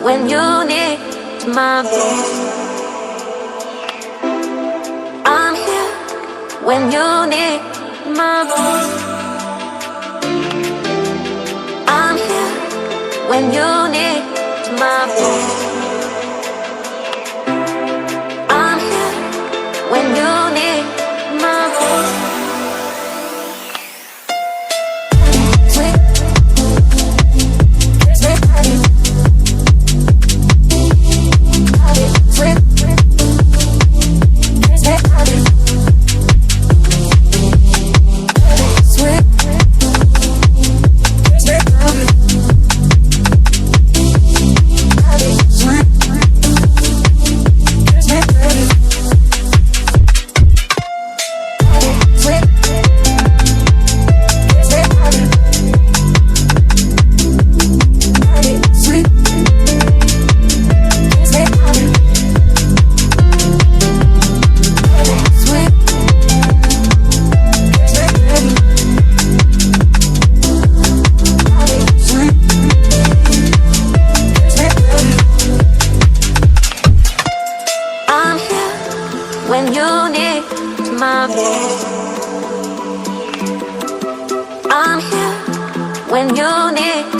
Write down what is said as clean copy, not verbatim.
when you need my voice. I'm here when you need my voice. I'm here when you need my voice. I'm here when you need my voice. When you need my voice, I'm here when you need